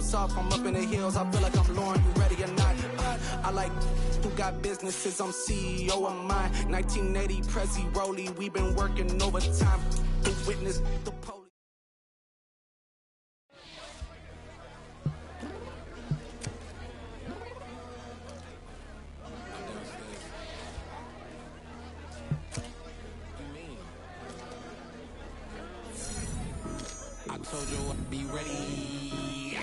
I'm soft, I'm up in the hills, I feel like I'm Lauren, you ready or not? I like who got businesses, I'm CEO of mine. 1980 Prezi Rolly, we been working overtime. The witness, the police. I told you I'd be ready.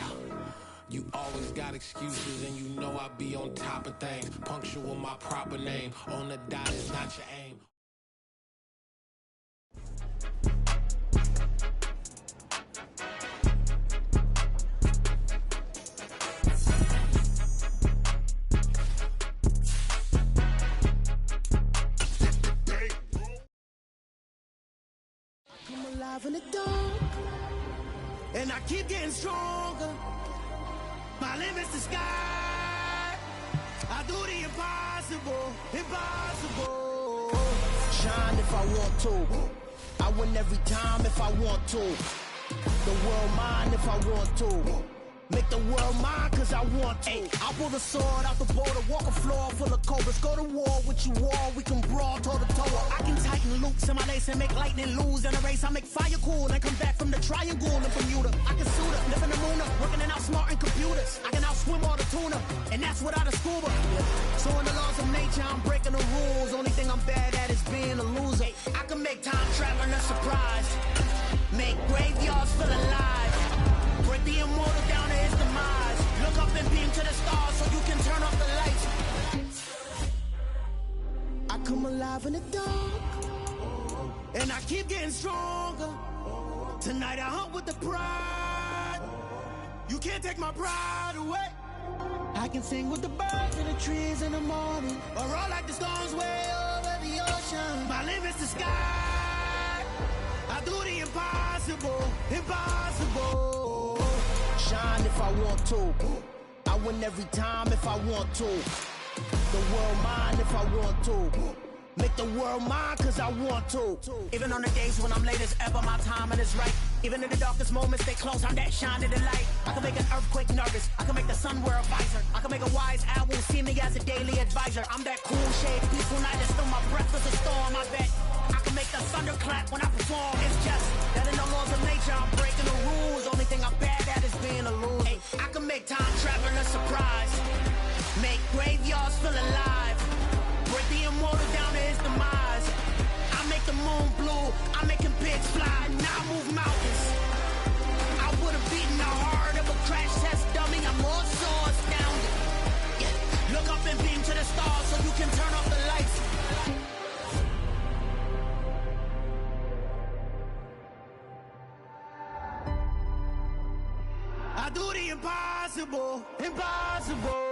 You always got excuses and you know I be on top of things. Punctual my proper name. On the dot is not your aim. I'm alive in the dark, and I keep getting stronger. My limit's the sky. I do the impossible, impossible. Shine if I want to. I win every time if I want to. The world mine if I want to. Make the world mine cause I want to. I pull the sword out the border, walk a floor full of cobras. Go to war with you all, we can brawl toe to toe. I can tighten loops in my lace and make lightning lose in a race. I make fire cool and come back from the triangle in Bermuda. I can suit up, live in the moon up, working and outsmarting computers. I can outswim all the tuna, and that's without a scuba. So in the laws of nature, I'm breaking the rules. Only thing I'm bad at is being a loser. I can make time traveling a surprise, make graveyards feel alive. Break the immortal down to his demise. Look up and beam to the stars so you can turn off the lights. I come alive in the dark, and I keep getting stronger. Tonight I hunt with the pride. You can't take my pride away. I can sing with the birds and the trees in the morning, or roll like the storms way over the ocean. My limit's the sky. I do the impossible, impossible. Shine if I want to. I win every time if I want to. The world mine if I want to. Make the world mine cause I want to. Even on the days when I'm late as ever, my timing is right. Even in the darkest moments, stay close, I'm that shining the light. I can make an earthquake nervous, I can make the sun wear a visor. I can make a wise owl see me as a daily advisor. I'm that cool shade, peaceful night, and still my breath is a storm, I bet. I can make the thunder clap when I perform. It's just that in the laws of nature, I'm breaking the rules. Only thing I'm bad at is being a loser. Hey, I can make time traveling a surprise, make graveyards feel alive. Break the immortal down to his demise. I make the moon blue, I'm making pigs fly, now I move mountains. I would've beaten the heart of a crash test dummy, I'm more so astounded. Yeah. Look up and beam to the stars so you can turn off the lights. I do the impossible, impossible.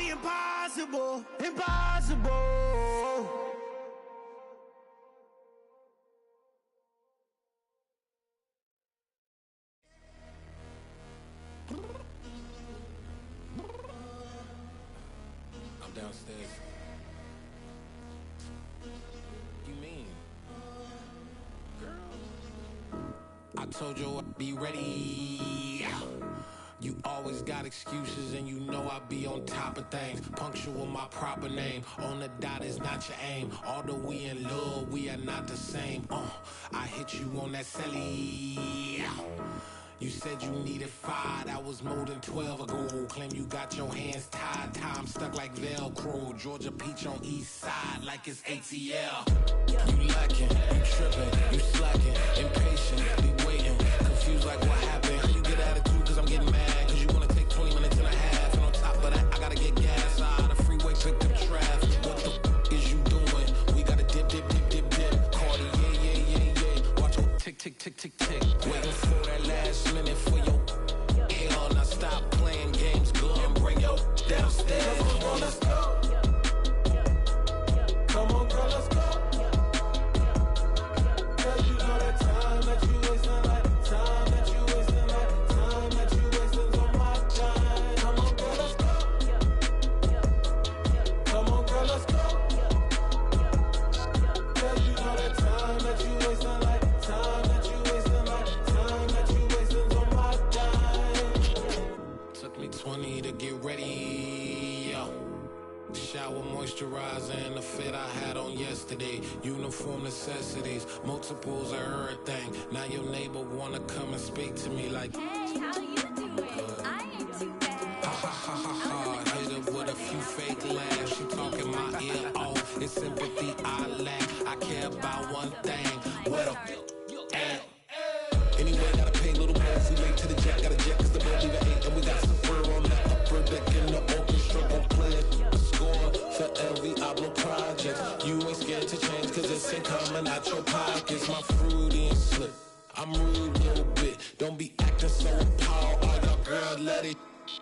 Impossible, impossible. I'm downstairs. You mean? Girl, I told you I'd be ready. You always got excuses and you know I be on top of things. Punctual my proper name. On the dot is not your aim. Although we in love, we are not the same. I hit you on that celly. You said you needed 5, that was more than 12 ago. Claim you got your hands tied, time stuck like Velcro. Georgia Peach on east side like it's ATL. You lacking, you tripping, you slacking, impatient, be waiting, confused like what happened. You get attitude cause I'm getting mad, cause you wanna take 20 minutes and a half. And on top of that, I gotta get gas out of the freeway, pick up traffic. What the is you doing? We gotta dip, dip, dip, dip, dip. Cardi, yeah. Watch it tick, tick, tick, tick, tick. Waiting for that last minute for your hell. Now stop playing games, go and bring your downstairs. Let's go. Shower moisturizer and the fit I had on yesterday. Uniform necessities, multiples of everything. Now your neighbor wanna come and speak to me like, hey, how you doing? I ain't too bad. ha ha ha ha ha. Hit her with a few fake laughs. She talking my ear off. It's sympathy I lack. I care about one thing. What a at. Anyway, gotta pay a little more. We late to the jet, gotta jet cause the boat leave at 8. And we got some fur on the upper deck in the orchestra. Gon' play it. For every Ablo project, you ain't scared to change cause it's ain't coming out your pockets. My fruity and slip, I'm rude a little bit. Don't be acting so appalled. All y'all girl, let it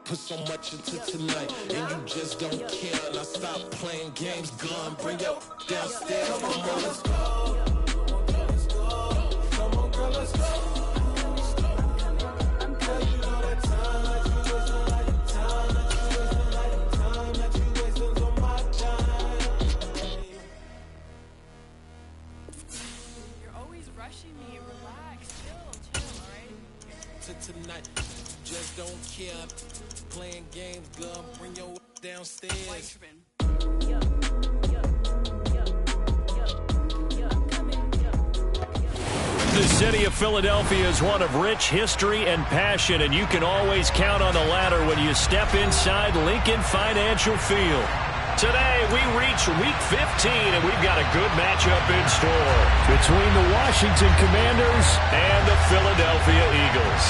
put so much into tonight, and you just don't care. Now stop playing games, gun, bring your downstairs. Come on, let's go. Come on, girl, let's go. Tonight, just don't care. Playing games, gun, bring your downstairs. The city of Philadelphia is one of rich history and passion, and you can always count on the ladder when you step inside Lincoln Financial Field. Today, we reach Week 15, and we've got a good matchup in store between the Washington Commanders and the Philadelphia Eagles.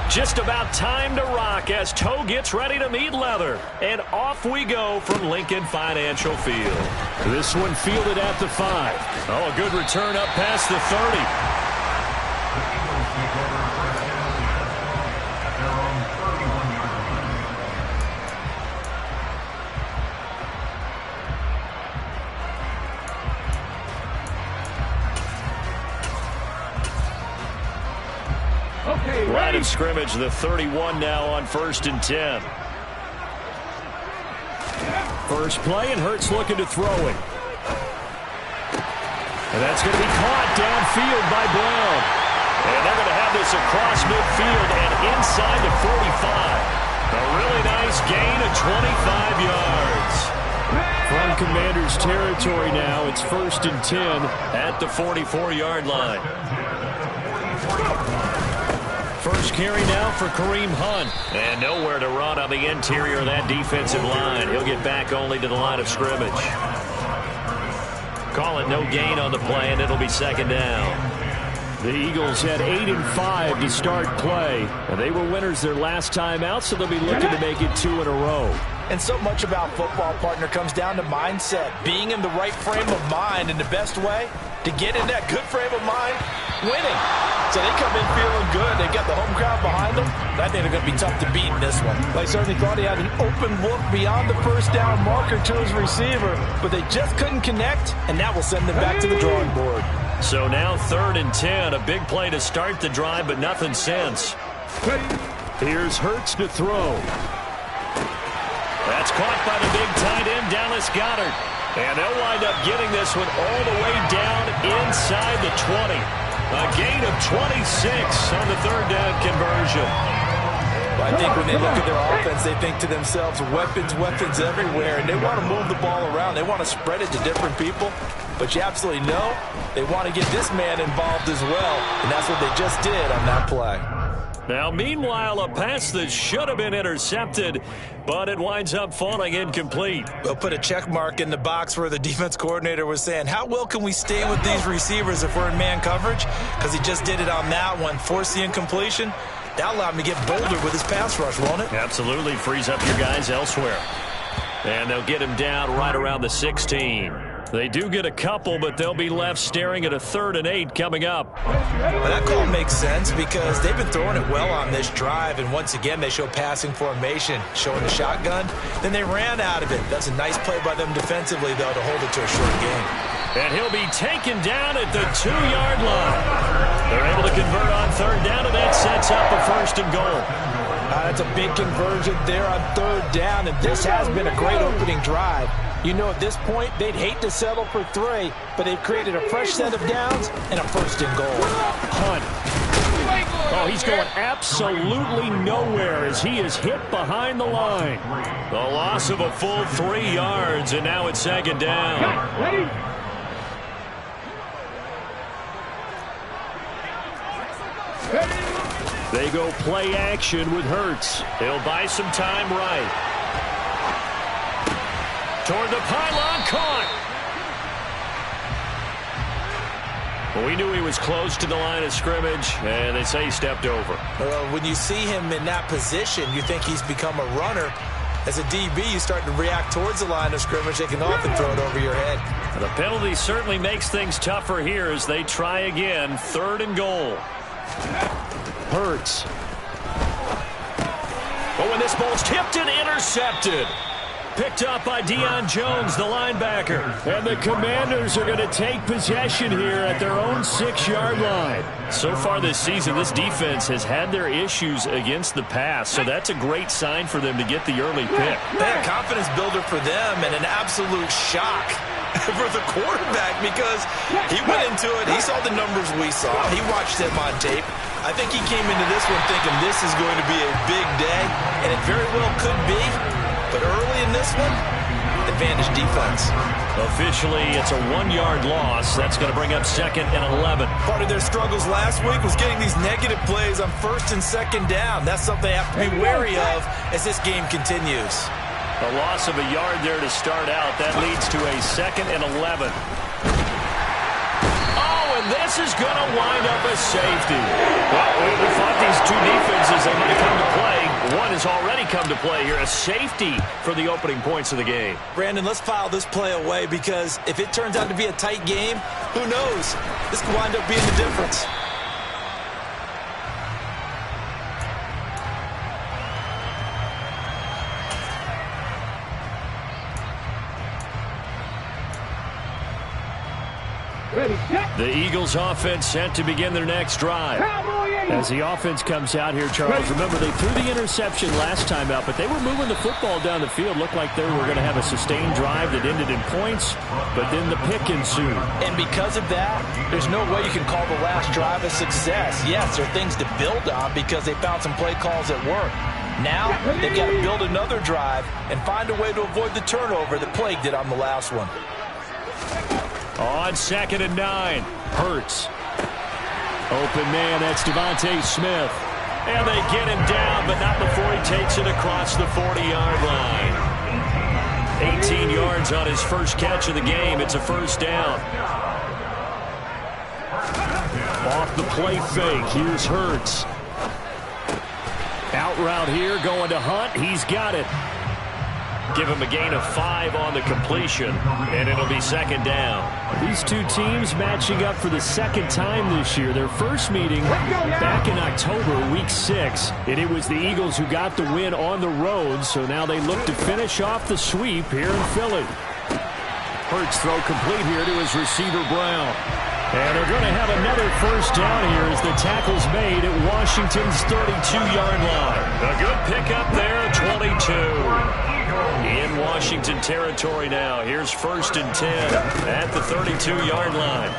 Just about time to rock as Toe gets ready to meet leather. And off we go from Lincoln Financial Field. This one fielded at the 5. Oh, a good return up past the 30. Line of scrimmage, the 31 now on 1st and 10. First play, and Hurts looking to throw it. And that's going to be caught downfield by Brown. And they're going to have this across midfield and inside the 45. A really nice gain of 25 yards. From Commanders territory now, it's 1st and 10 at the 44-yard line. First carry now for Kareem Hunt. And nowhere to run on the interior of that defensive line. He'll get back only to the line of scrimmage. Call it no gain on the play, and it'll be 2nd down. The Eagles had 8 and 5 to start play. And they were winners their last time out, so they'll be looking to make it 2 in a row. And so much about football, partner, comes down to mindset. Being in the right frame of mind, and the best way to get in that good frame of mind, winning. So they come in feeling good. They got the home crowd behind them. I think they're going to be tough to beat in this one. They certainly thought he had an open look beyond the first down marker to his receiver, but they just couldn't connect, and that will send them back to the drawing board. So now 3rd and 10, a big play to start the drive, but nothing since. Here's Hurts to throw. That's caught by the big tight end, Dallas Goedert. And they'll wind up getting this one all the way down inside the 20. A gain of 26 on the 3rd down conversion. Well, I think when they look at their offense, they think to themselves, weapons, weapons everywhere. And they want to move the ball around. They want to spread it to different people. But you absolutely know they want to get this man involved as well. And that's what they just did on that play. Now, meanwhile, a pass that should have been intercepted, but it winds up falling incomplete. We'll put a check mark in the box where the defense coordinator was saying, how well can we stay with these receivers if we're in man coverage? Because he just did it on that one, forced the incompletion. That allowed him to get bolder with his pass rush, won't it? Absolutely, frees up your guys elsewhere. And they'll get him down right around the 16. They do get a couple, but they'll be left staring at a 3rd and 8 coming up. Well, that call makes sense because they've been throwing it well on this drive, and once again they show passing formation, showing the shotgun. Then they ran out of it. That's a nice play by them defensively, though, to hold it to a short game. And he'll be taken down at the 2-yard line. They're able to convert on 3rd down, and that sets up a 1st and goal. That's a big conversion there on 3rd down, and this has been a great opening drive. You know, at this point, they'd hate to settle for 3, but they've created a fresh set of downs and a 1st and goal. Hunt he's going absolutely nowhere as he is hit behind the line. The loss of a full 3 yards, and now it's second down. Ready? They go play action with Hurts. He'll buy some time right. Toward the pylon, caught. Well, we knew he was close to the line of scrimmage, and they say he stepped over. Well, when you see him in that position, you think he's become a runner. As a DB, you start to react towards the line of scrimmage. They can often throw it over your head. The penalty certainly makes things tougher here as they try again. 3rd and goal. Hurts. Oh, and this ball's tipped and intercepted. Picked up by Deion Jones, the linebacker. And the Commanders are going to take possession here at their own 6-yard line. So far this season, this defense has had their issues against the pass, so that's a great sign for them to get the early pick. A confidence builder for them and an absolute shock for the quarterback because he went into it. He saw the numbers we saw. He watched them on tape. I think he came into this one thinking this is going to be a big day, and it very well could be. But early in this one, advantage defense. Officially, it's a 1-yard loss. That's going to bring up 2nd and 11. Part of their struggles last week was getting these negative plays on 1st and 2nd down. That's something they have to be wary of as this game continues. A loss of a yard there to start out. That leads to a 2nd and 11. Oh, and this is going to wind up a safety. Well, we thought these two defenses, they might come to play. One has already come to play here. A safety for the opening points of the game. Brandon, let's file this play away because if it turns out to be a tight game, who knows? This could wind up being the difference. The Eagles offense set to begin their next drive. As the offense comes out here, Charles, remember they threw the interception last time out, but they were moving the football down the field. Looked like they were going to have a sustained drive that ended in points, but then the pick ensued. And because of that, there's no way you can call the last drive a success. Yes, there are things to build on because they found some play calls that work. Now, they've got to build another drive and find a way to avoid the turnover that plagued it on the last one. On 2nd and 9, Hurts. Open man, that's Devontae Smith. And they get him down, but not before he takes it across the 40-yard line. 18 yards on his first catch of the game. It's a 1st down. Off the play fake, here's Hurts. Out route here, going to Hunt. He's got it. Give him a gain of 5 on the completion, and it'll be 2nd down. These two teams matching up for the 2nd time this year. Their first meeting back in October, week 6, and it was the Eagles who got the win on the road, so now they look to finish off the sweep here in Philly. Hurts throw complete here to his receiver, Brown. And they're going to have another 1st down here as the tackle's made at Washington's 32-yard line. A good pickup there, 22. In Washington territory now. Here's 1st and 10 at the 32-yard line.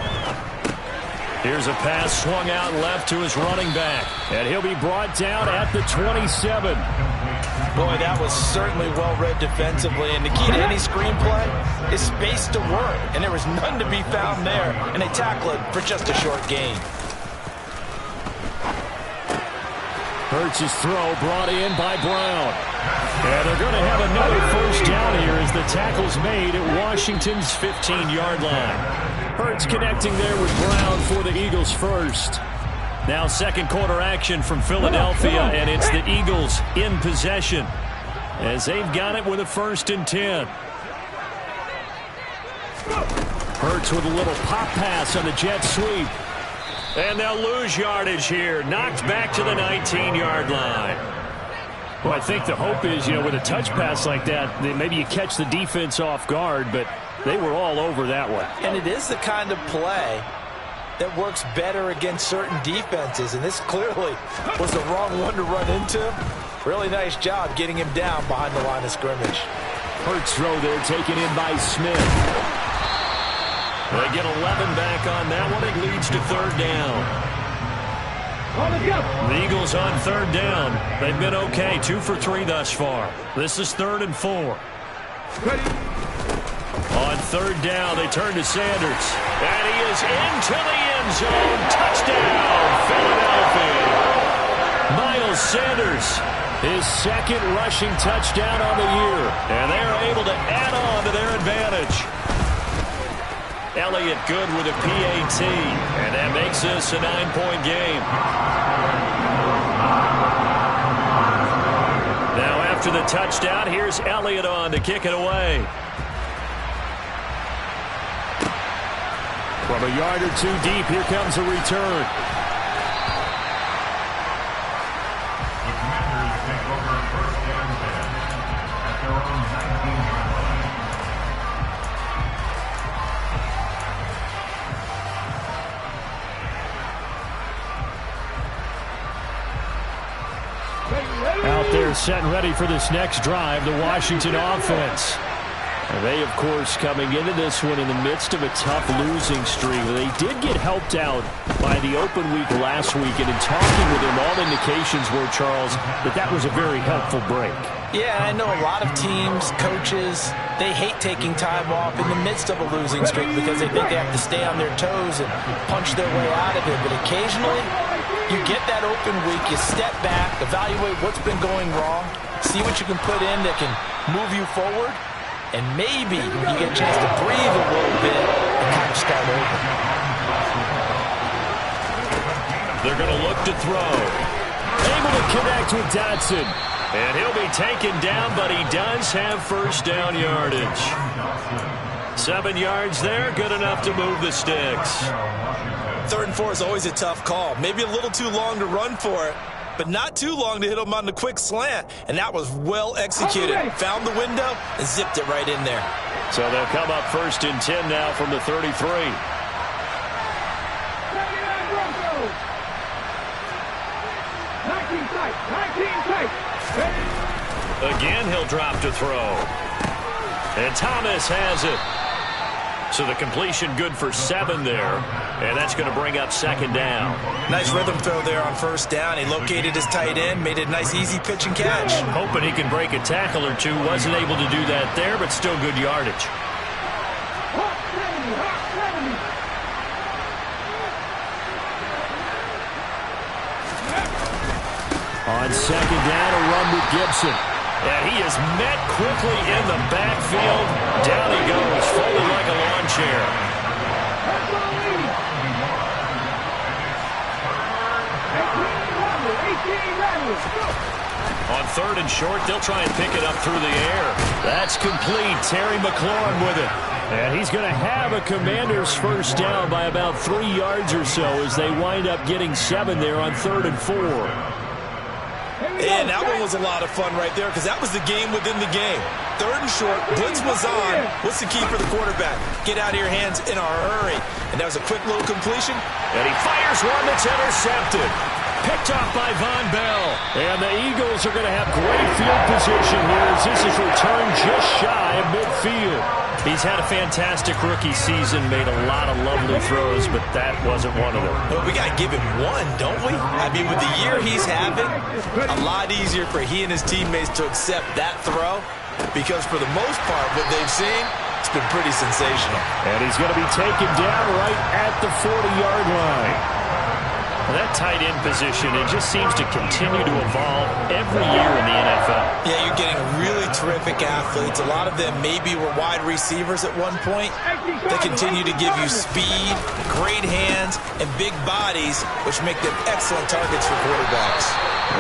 Here's a pass swung out left to his running back. And he'll be brought down at the 27. Boy, that was certainly well-read defensively. And the key to any screenplay is space to work. And there was none to be found there. And they tackle it for just a short gain. Hurts' throw brought in by Brown. And they're going to have another 1st down here as the tackle's made at Washington's 15-yard line. Hurts connecting there with Brown for the Eagles first. Now 2nd quarter action from Philadelphia, and it's the Eagles in possession as they've got it with a 1st and 10. Hurts with a little pop pass on the jet sweep. And they'll lose yardage here. Knocked back to the 19-yard line. Well, I think the hope is, with a touch pass like that, maybe you catch the defense off guard, but they were all over that one. And it is the kind of play that works better against certain defenses, and this clearly was the wrong one to run into. Really nice job getting him down behind the line of scrimmage. Hurts throw there taken in by Smith. They get 11 back on that one. It leads to 3rd down. The Eagles on third down. They've been okay, 2 for 3 thus far. This is 3rd and 4. On third down, they turn to Sanders. And he is into the end zone. Touchdown, Philadelphia. Miles Sanders, his 2nd rushing touchdown on the year. And they are able to add on to their advantage. Elliott good with a PAT. And that makes this a 9-point game. Now after the touchdown, here's Elliott on to kick it away. From a yard or 2 deep, here comes a return. The Commanders take over 1st and 10 at their own 19-yard line. Out there set and ready for this next drive, the Washington offense. And they, of course, coming into this one in the midst of a tough losing streak. They did get helped out by the open week last week, and in talking with him, all indications were, Charles, that was a very helpful break. Yeah, I know a lot of teams, coaches, they hate taking time off in the midst of a losing streak because they think they have to stay on their toes and punch their way out of it. But occasionally, you get that open week, you step back, evaluate what's been going wrong, see what you can put in that can move you forward, and maybe you get a chance to breathe a little bit and kind of start over. They're going to look to throw. Able to connect with Dotson. And he'll be taken down, but he does have 1st down yardage. 7 yards there, good enough to move the sticks. 3rd and 4 is always a tough call. Maybe a little too long to run for it, but not too long to hit him on the quick slant. And that was well executed. Found the window and zipped it right in there. So they'll come up 1st and 10 now from the 33. Again, he'll drop to throw. And Thomas has it. So the completion good for 7 there. And that's going to bring up 2nd down. Nice rhythm throw there on 1st down. He located his tight end, made a nice easy pitch and catch. Hoping he can break a tackle or 2. Wasn't able to do that there, but still good yardage. On 2nd down, a run with Gibson. And he is met quickly in the backfield. Down he goes, folded like a lawn chair. On 3rd and short, they'll try and pick it up through the air. That's complete. Terry McLaurin with it. And he's going to have a Commanders 1st down by about 3 yards or so as they wind up getting 7 there on 3rd and 4. And that one was a lot of fun right there because that was the game within the game. 3rd and short, blitz was on. What's the key for the quarterback? Get out of your hands in a hurry. And that was a quick little completion. And he fires one that's intercepted. Picked off by Von Bell. And the Eagles are going to have great field position here as this is returned just shy of midfield. He's had a fantastic rookie season, made a lot of lovely throws, but that wasn't one of them. Well, we got to give him one, don't we? I mean, with the year he's having, a lot easier for he and his teammates to accept that throw because for the most part, what they've seen, it's been pretty sensational. And he's going to be taken down right at the 40-yard line. That tight end position, it just seems to continue to evolve every year in the NFL. Yeah, you're getting really terrific athletes. A lot of them maybe were wide receivers at one point. They continue to give you speed, great hands, and big bodies, which make them excellent targets for quarterbacks.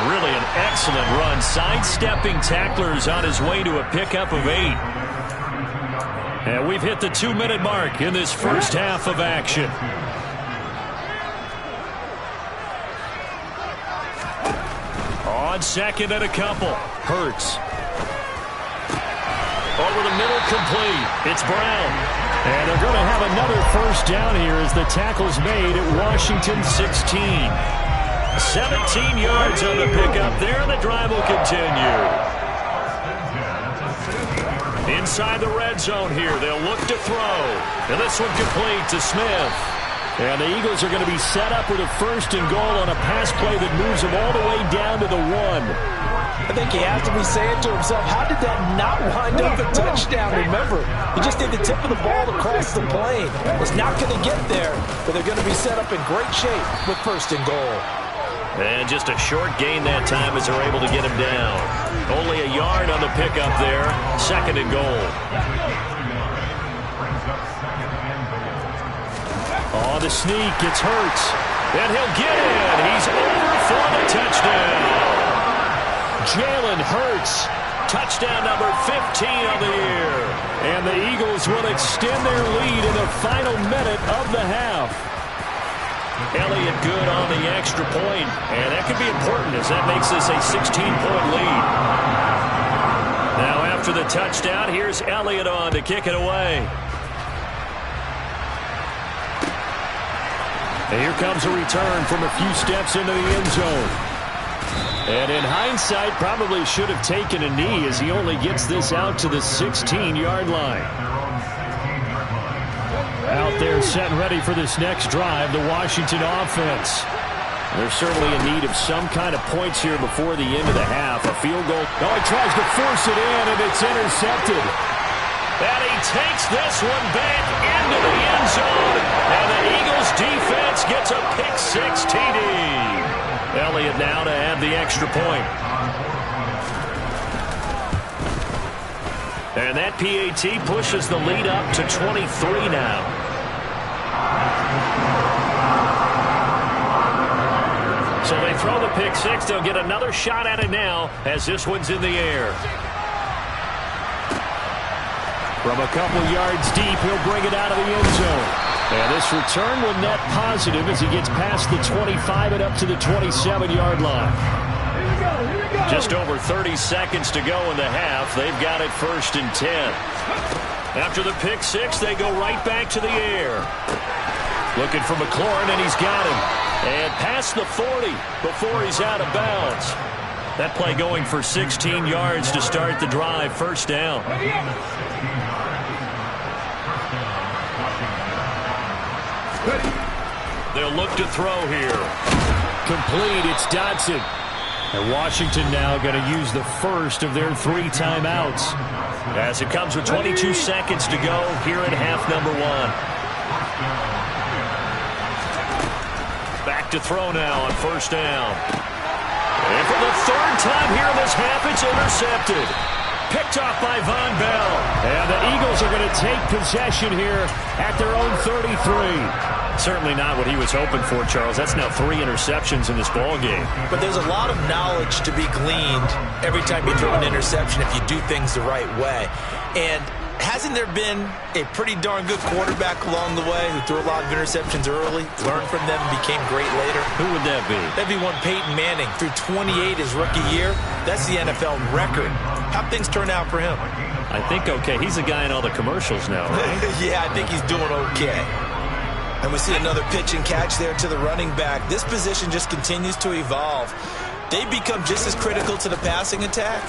Really an excellent run. Sidestepping tacklers on his way to a pickup of 8. And we've hit the 2-minute mark in this first half of action. On 2nd and a couple. Hurts. Over the middle, complete. It's Brown. And they're going to have another 1st down here as the tackle's made at Washington 16. 17 yards on the pickup there, and the drive will continue. Inside the red zone here, they'll look to throw. And this one complete to Smith. And the Eagles are going to be set up with a 1st and goal on a pass play that moves them all the way down to the 1. I think he has to be saying to himself, how did that not wind up a touchdown? Remember, he just did the tip of the ball across the plane. It's not going to get there, but they're going to be set up in great shape with 1st and goal. And just a short gain that time as they're able to get him down. Only a yard on the pickup there. 2nd and goal. Oh, the sneak. It's Hurts. And he'll get in. He's over for the touchdown. Jalen Hurts. Touchdown number 15 on the year. And the Eagles will extend their lead in the final minute of the half. Elliott good on the extra point, and that could be important as that makes this a 16-point lead. Now after the touchdown, here's Elliott on to kick it away. And here comes a return from a few steps into the end zone. And in hindsight, probably should have taken a knee as he only gets this out to the 16-yard line. Out there set and ready for this next drive, the Washington offense. They're certainly in need of some kind of points here before the end of the half. A field goal. Oh, he tries to force it in, and it's intercepted. And he takes this one back into the end zone. And the Eagles defense gets a pick-6 TD. Elliott now to add the extra point. And that PAT pushes the lead up to 23 now. So they throw the pick-6. They'll get another shot at it now as this one's in the air. From a couple yards deep, he'll bring it out of the end zone. And this return will net positive as he gets past the 25 and up to the 27-yard line. Just over 30 seconds to go in the half. They've got it 1st and 10. After the pick-6, they go right back to the air. Looking for McLaurin, and he's got him. And past the 40 before he's out of bounds. That play going for 16 yards to start the drive. 1st down. They'll look to throw here. Complete. It's Dodson. And Washington now going to use the first of their 3 timeouts. As it comes with 22 seconds to go here in half number 1. Back to throw now on 1st down. And for the 3rd time here in this half, it's intercepted. Picked off by Von Bell. And the Eagles are going to take possession here at their own 33. Certainly not what he was hoping for, Charles. That's now 3 interceptions in this ball game. But there's a lot of knowledge to be gleaned every time you throw an interception if you do things the right way. And hasn't there been a pretty darn good quarterback along the way who threw a lot of interceptions early, learned from them, and became great later? Who would that be? That'd be one Peyton Manning. Threw 28 his rookie year. That's the NFL record. How'd things turn out for him? I think okay. He's the guy in all the commercials now, right? Yeah, I think he's doing okay. And we see another pitch and catch there to the running back. This position just continues to evolve. They become just as critical to the passing attack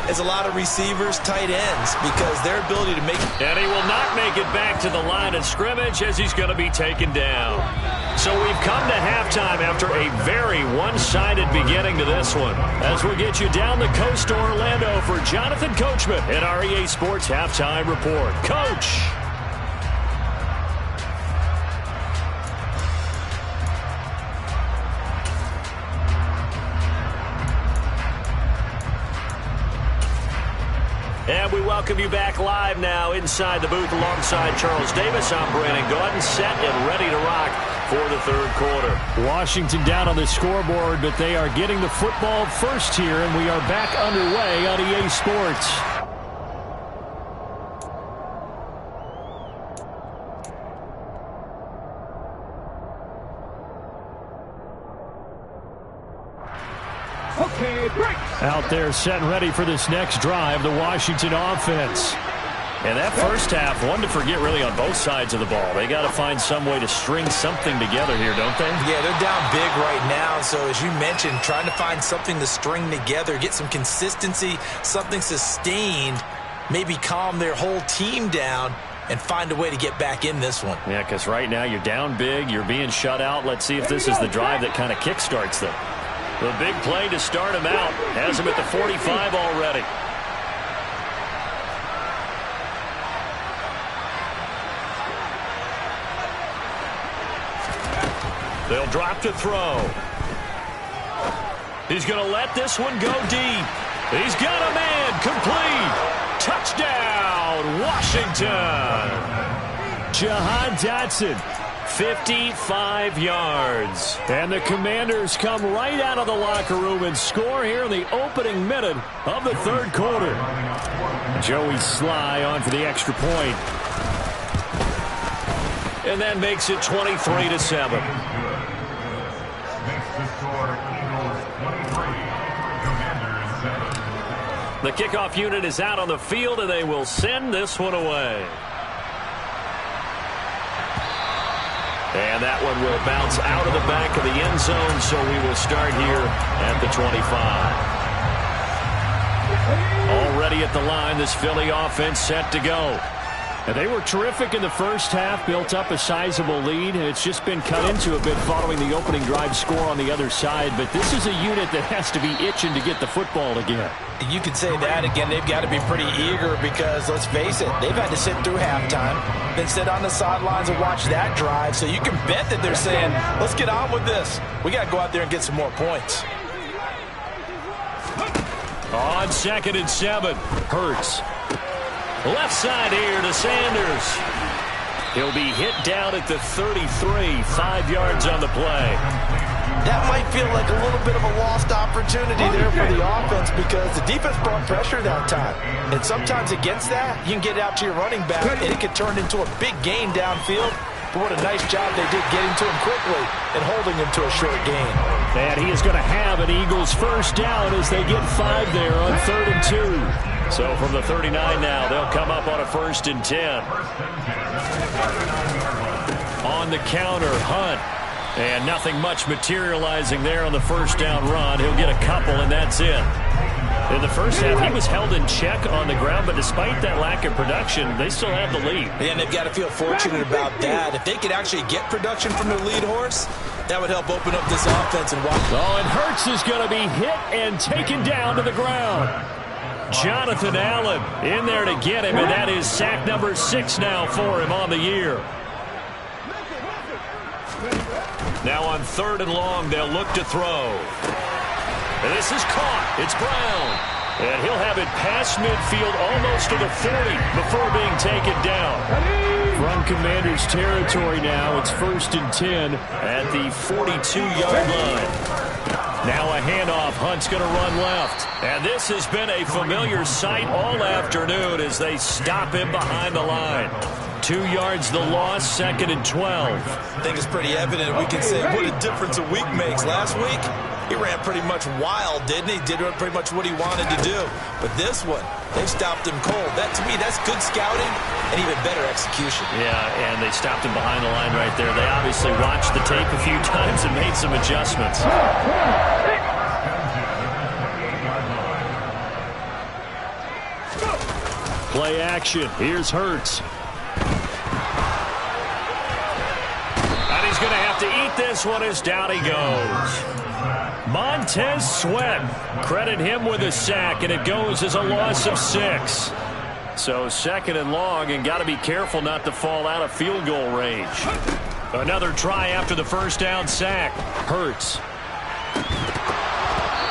as a lot of receivers, tight ends, because their ability to make... And he will not make it back to the line of scrimmage as he's going to be taken down. So we've come to halftime after a very one-sided beginning to this one. As we get you down the coast to Orlando for Jonathan Coachman in our EA Sports Halftime Report. Coach! And we welcome you back live now inside the booth alongside Charles Davis. I'm Brandon Gaudin, set and ready to rock for the 3rd quarter. Washington down on the scoreboard, but they are getting the football first here, and we are back underway on EA Sports. Out there set and ready for this next drive, the Washington offense. And that first half, one to forget really on both sides of the ball. They got to find some way to string something together here, don't they? Yeah, they're down big right now. So as you mentioned, trying to find something to string together, get some consistency, something sustained, maybe calm their whole team down. and find a way to get back in this one. Yeah, because right now you're down big. You're being shut out. Let's see if this is the drive that kind of kickstarts them. The big play to start him out. Has him at the 45 already. They'll drop to throw. He's going to let this one go deep. He's got a man. Complete. Touchdown, Washington. Jahan Dotson, 55 yards. And the Commanders come right out of the locker room and score here in the opening minute of the third quarter. Joey Sly on for the extra point. And that makes it 23-7. The kickoff unit is out on the field, and they will send this one away. And that one will bounce out of the back of the end zone, so we will start here at the 25. Already at the line, this Philly offense set to go. And they were terrific in the first half, built up a sizable lead, and it's just been cut into a bit following the opening drive score on the other side. But this is a unit that has to be itching to get the football again. You could say that again. They've got to be pretty eager because, let's face it, they've had to sit through halftime, then sit on the sidelines and watch that drive. So you can bet that they're saying, let's get on with this. We got to go out there and get some more points. On 2nd and 7, Hurts. Left side here to Sanders. He'll be hit down at the 33, 5 yards on the play. That might feel like a little bit of a lost opportunity there for the offense because the defense brought pressure that time. And sometimes against that, you can get out to your running back, and it could turn into a big gain downfield. But what a nice job they did getting to him quickly and holding him to a short gain. And he is going to have an Eagles first down as they get 5 there on 3rd and 2. So from the 39 now, they'll come up on a 1st and 10. On the counter, Hunt. And nothing much materializing there on the first down run. He'll get a couple, and that's it. In the first half, he was held in check on the ground, but despite that lack of production, they still have the lead. And they've got to feel fortunate about that. If they could actually get production from their lead horse, that would help open up this offense and watch. Oh, and Hurts is going to be hit and taken down to the ground. Jonathan Allen in there to get him, and that is sack number 6 now for him on the year. Now on 3rd and long, they'll look to throw. And this is caught. It's Brown. And he'll have it past midfield almost to the 40 before being taken down. From Commanders territory now, it's 1st and 10 at the 42-yard line. Now a handoff. Hunt's going to run left. And this has been a familiar sight all afternoon as they stop him behind the line. 2 yards the loss, 2nd and 12. I think it's pretty evident. We can say what a difference a week makes. Last week, he ran pretty much wild, didn't he? Did pretty much what he wanted to do. But this one, they stopped him cold. That, to me, that's good scouting and even better execution. Yeah, and they stopped him behind the line right there. They obviously watched the tape a few times and made some adjustments. Play action. Here's Hurts. And he's going to have to eat this one as down he goes. Montez Sweat. Credit him with a sack, and it goes as a loss of 6. So 2nd and long, and got to be careful not to fall out of field goal range. Another try after the first down sack. Hurts.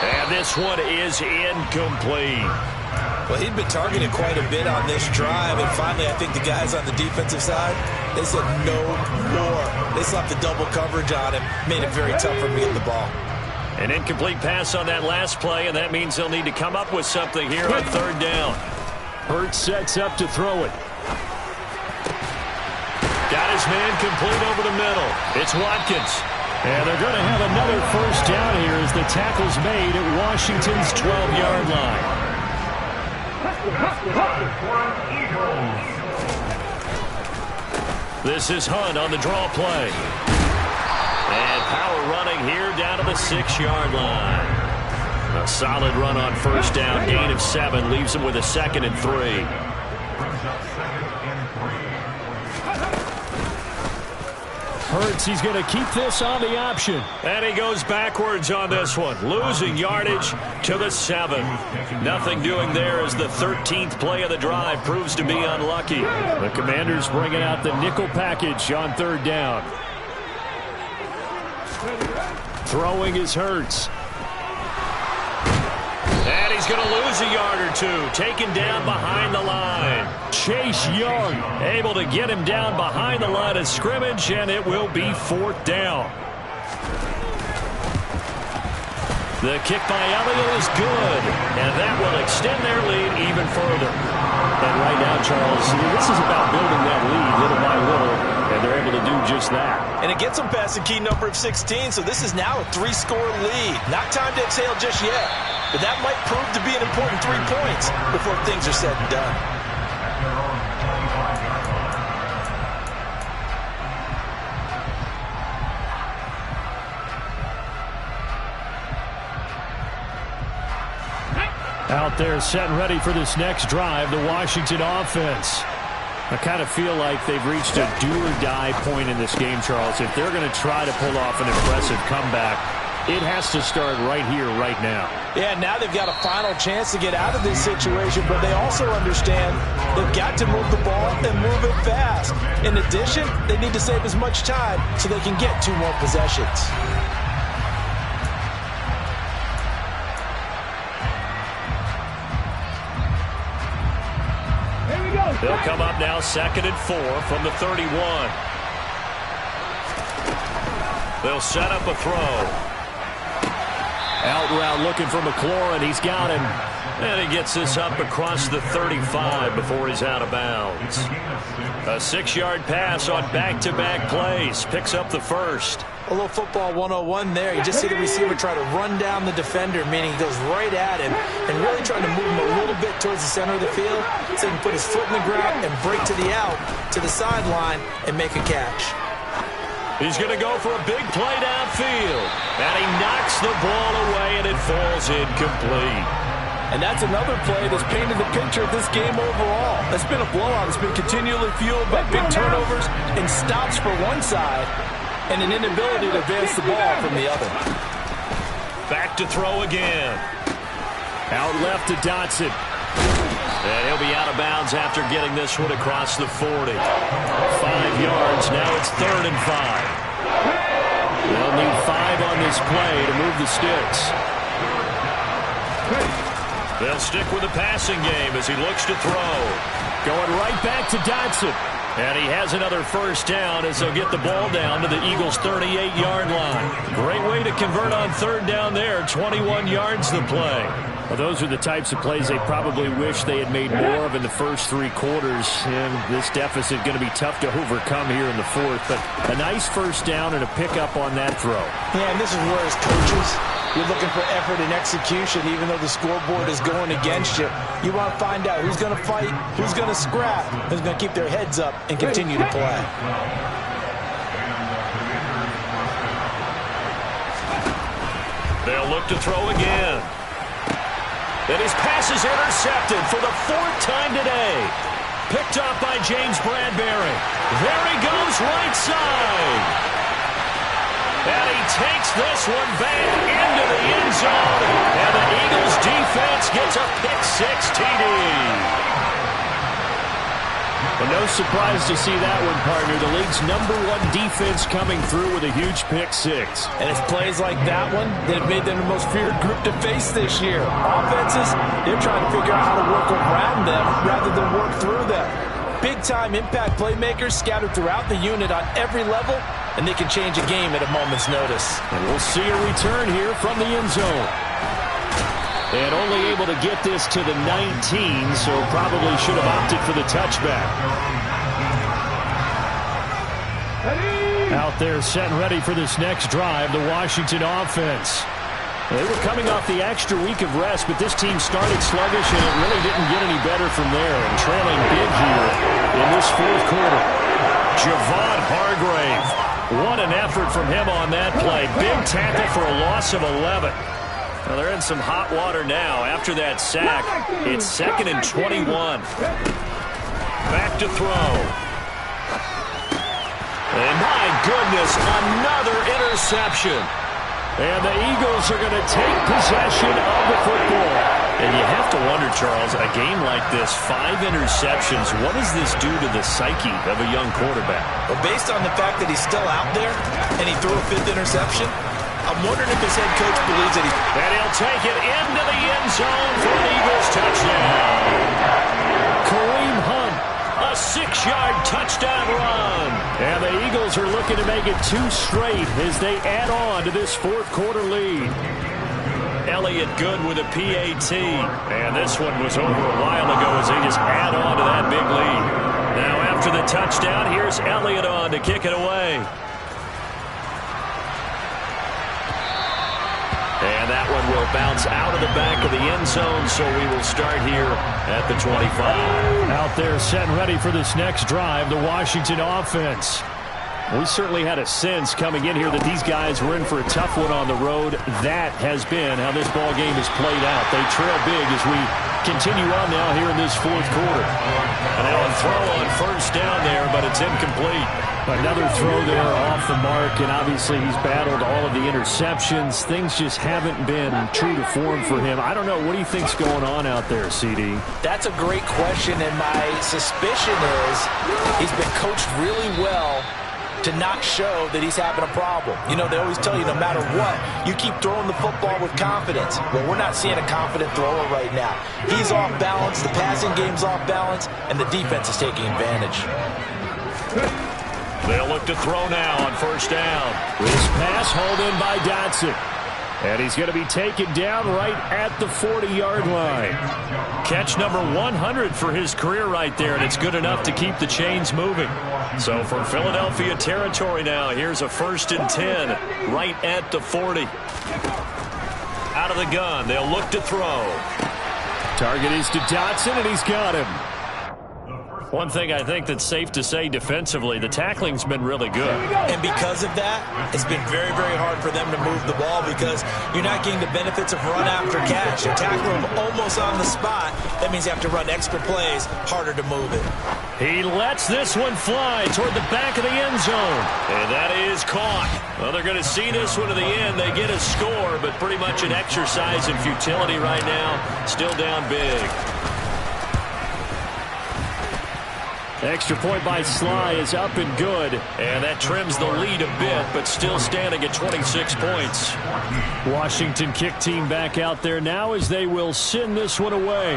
And this one is incomplete. Well, he'd been targeted quite a bit on this drive, and finally I think the guys on the defensive side, they said no more. They slapped the double coverage on him, made it very tough for him to get the ball. An incomplete pass on that last play, and that means they'll need to come up with something here on 3rd down. Hurts sets up to throw it. Got his man complete over the middle. It's Watkins. And they're going to have another first down here as the tackle's made at Washington's 12-yard line. This is Hunt on the draw play. And power running here down to the 6-yard line. A solid run on first down. Gain of 7 leaves him with a 2nd and 3. Hurts, he's going to keep this on the option. And he goes backwards on this one, losing yardage to the 7. Nothing doing there as the 13th play of the drive proves to be unlucky. The Commanders bringing out the nickel package on 3rd down. Throwing is Hurts. And he's going to lose a yard or two. Taken down behind the line. Chase Young able to get him down behind the line of scrimmage, and it will be 4th down. The kick by Elliott is good, and that will extend their lead even further. And right now, Charles, this is about building that lead little by little, and they're able to do just that. And it gets them past the key number of 16, so this is now a 3-score lead. Not time to exhale just yet, but that might prove to be an important 3 points before things are said and done. Out there set and ready for this next drive, the Washington offense. I kind of feel like they've reached a do-or-die point in this game, Charles. If they're going to try to pull off an impressive comeback, it has to start right here, right now. Yeah, now they've got a final chance to get out of this situation, but they also understand they've got to move the ball and move it fast. In addition, they need to save as much time so they can get 2 more possessions. They'll come up now 2nd and 4 from the 31. They'll set up a throw. Out route looking for McLaurin. He's got him. And he gets this up across the 35 before he's out of bounds. A 6-yard pass on back-to-back plays. Picks up the first. A little football 101 there. You just see the receiver try to run down the defender, meaning he goes right at him and really trying to move him a little bit towards the center of the field so he can put his foot in the ground and break to the out, to the sideline, and make a catch. He's going to go for a big play downfield. And he knocks the ball away, and it falls incomplete. And that's another play that's painted the picture of this game overall. It's been a blowout. It's been continually fueled by big turnovers and stops for one side and an inability to advance the ball from the other. Back to throw again. Out left to Dotson. And he'll be out of bounds after getting this one across the 40. 5 yards. Now it's 3rd and 5. They'll need 5 on this play to move the sticks. They'll stick with the passing game as he looks to throw. Going right back to Dotson. And he has another first down as they'll get the ball down to the Eagles' 38-yard line. Great way to convert on 3rd down there. 21 yards the play. Well, those are the types of plays they probably wish they had made more of in the first 3 quarters. And this deficit going to be tough to overcome here in the 4th. But a nice first down and a pickup on that throw. Yeah, and this is where as coaches, you're looking for effort and execution, even though the scoreboard is going against you. You want to find out who's going to fight, who's going to scrap, who's going to keep their heads up and continue to play. They'll look to throw again. And his pass is intercepted for the 4th time today. Picked up by James Bradbury. There he goes right side. And he takes this one back into the end zone. And the Eagles defense gets a pick-6 TD. Well, no surprise to see that one, partner. The league's #1 defense coming through with a huge pick-6. And it's plays like that one that have made them the most feared group to face this year. Offenses, they're trying to figure out how to work around them rather than work through them. Big-time impact playmakers scattered throughout the unit on every level, and they can change a game at a moment's notice. And we'll see a return here from the end zone. And only able to get this to the 19, so probably should have opted for the touchback. Out there set and ready for this next drive, the Washington offense. They were coming off the extra week of rest, but this team started sluggish, and it really didn't get any better from there. And trailing big here in this 4th quarter. Javon Hargrave. What an effort from him on that play. Big tackle for a loss of 11. Well, they're in some hot water now after that sack. It's 2nd and 21. Back to throw. And my goodness, another interception. And the Eagles are going to take possession of the football. And you have to wonder, Charles, a game like this, 5 interceptions, what does this do to the psyche of a young quarterback? Well, based on the fact that he's still out there and he threw a 5th interception, I'm wondering if his head coach believes that he's... And he'll take it into the end zone for an Eagles touchdown. Kareem Hunt, a 6-yard touchdown run. And the Eagles are looking to make it 2 straight as they add on to this 4th quarter lead. Elliott Good with a PAT. And this one was over a while ago as they just add on to that big lead. Now after the touchdown, here's Elliott on to kick it away. And that one will bounce out of the back of the end zone, so we will start here at the 25. Out there set and ready for this next drive, the Washington offense. We certainly had a sense coming in here that these guys were in for a tough one on the road. That has been how this ball game has played out. They trail big as we continue on now here in this 4th quarter. And now a throw on first down there, but it's incomplete. Another throw there off the mark, and obviously he's battled all of the interceptions. Things just haven't been true to form for him. I don't know. What do you think's going on out there, CD? That's a great question, and my suspicion is he's been coached really well to not show that he's having a problem. You know, they always tell you no matter what, you keep throwing the football with confidence. Well, we're not seeing a confident thrower right now. He's off balance, the passing game's off balance, and the defense is taking advantage. They'll look to throw now on first down. This pass hauled in by Dotson. And he's going to be taken down right at the 40-yard line. Catch number 100 for his career right there, and it's good enough to keep the chains moving. So from Philadelphia territory now, here's a 1st and 10 right at the 40. Out of the gun, they'll look to throw. Target is to Dotson, and he's got him. One thing I think that's safe to say defensively, the tackling's been really good. And because of that, it's been very, very hard for them to move the ball because you're not getting the benefits of run after catch. You're tackling them almost on the spot. That means you have to run extra plays, harder to move it. He lets this one fly toward the back of the end zone. And that is caught. Well, they're going to see this one to the end. They get a score, but pretty much an exercise in futility right now. Still down big. Extra point by Sly is up and good. And that trims the lead a bit, but still standing at 26 points. Washington kick team back out there now as they will send this one away.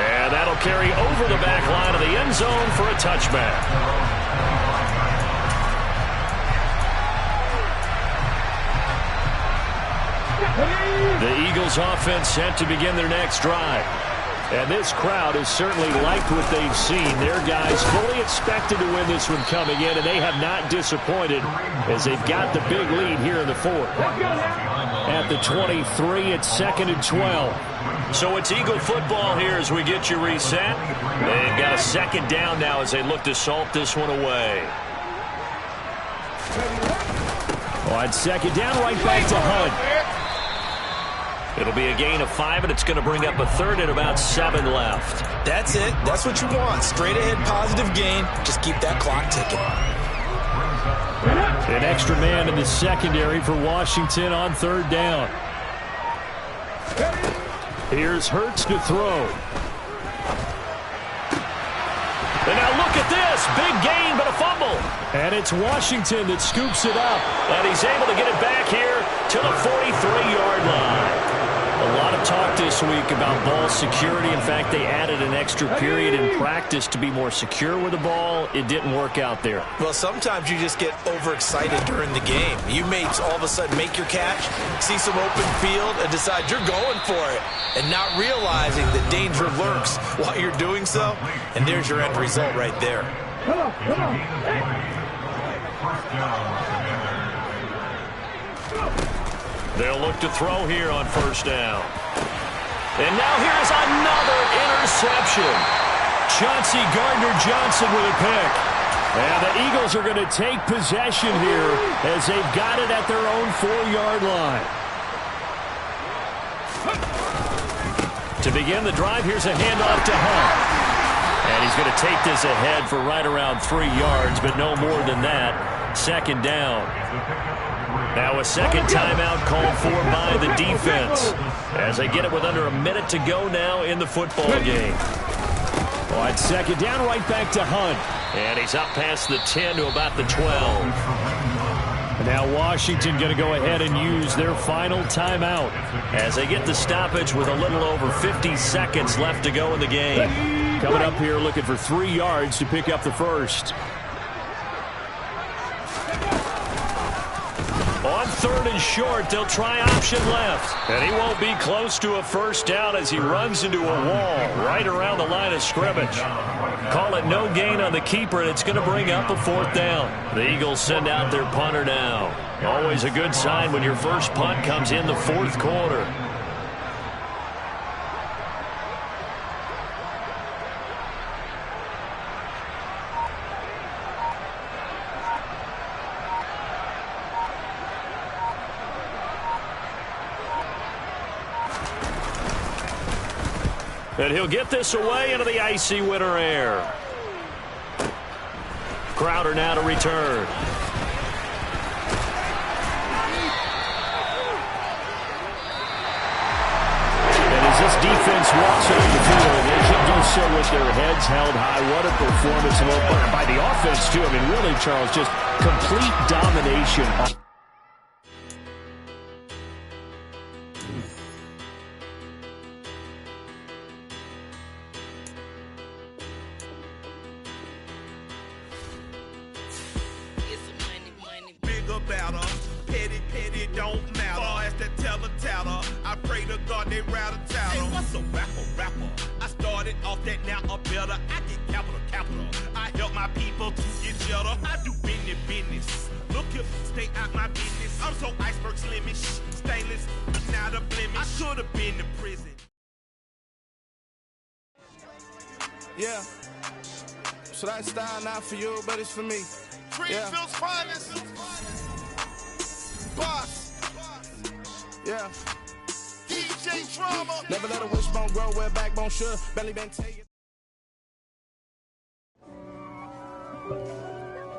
And that'll carry over the back line of the end zone for a touchback. The Eagles offense set to begin their next drive. And this crowd has certainly liked what they've seen. Their guys fully expected to win this one coming in, and they have not disappointed as they've got the big lead here in the 4th. At the 23, it's 2nd and 12. So it's Eagle football here as we get you reset. They've got a 2nd down now as they look to salt this one away. On 2nd down, right back to Hunt. It'll be a gain of 5, and it's going to bring up a 3rd and about 7 left. That's it. That's what you want. Straight ahead positive gain. Just keep that clock ticking. An extra man in the secondary for Washington on 3rd down. Here's Hurts to throw. And now look at this. Big gain, but a fumble. And it's Washington that scoops it up. And he's able to get it back here to the 43-yard line. A lot of talk this week about ball security. In fact, they added an extra period in practice to be more secure with the ball. It didn't work out there. Well, sometimes you just get overexcited during the game. You may all of a sudden make your catch, see some open field, and decide you're going for it, and not realizing that danger lurks while you're doing so. And there's your end result right there. They'll look to throw here on 1st down. And now here's another interception. Chauncey Gardner-Johnson with a pick. And the Eagles are going to take possession here as they've got it at their own 4-yard line. To begin the drive, here's a handoff to Hunt. And he's going to take this ahead for right around 3 yards, but no more than that. Second down. Now a second timeout called for by the defense as they get it with under a minute to go now in the football game. On second down, right back to Hunt. And he's up past the 10 to about the 12. And now Washington going to go ahead and use their final timeout as they get the stoppage with a little over 50 seconds left to go in the game. Coming up here looking for 3 yards to pick up the first. On third and short, they'll try option left. And he won't be close to a first down as he runs into a wall right around the line of scrimmage. Call it no gain on the keeper, and it's going to bring up a fourth down. The Eagles send out their punter now. Always a good sign when your first punt comes in the fourth quarter. And he'll get this away into the icy winter air. Crowder now to return. And as this defense walks on the field, they can do so with their heads held high. What a performance by the offense, too. I mean, really, Charles, just complete domination. I pray to God they rattle tattle. Hey, what's a rapper? I started off that, now I'm better. I get capital. I help my people to get cheddar. I do business. Look here, stay out my business. I'm so iceberg slimish, stainless, not a blemish. I should have been in prison. Yeah. So that style not for you, but it's for me. Greenfield's finest. Boss. Yeah. DJ Drama. Never let a wishbone grow where backbone should. Belly been taken.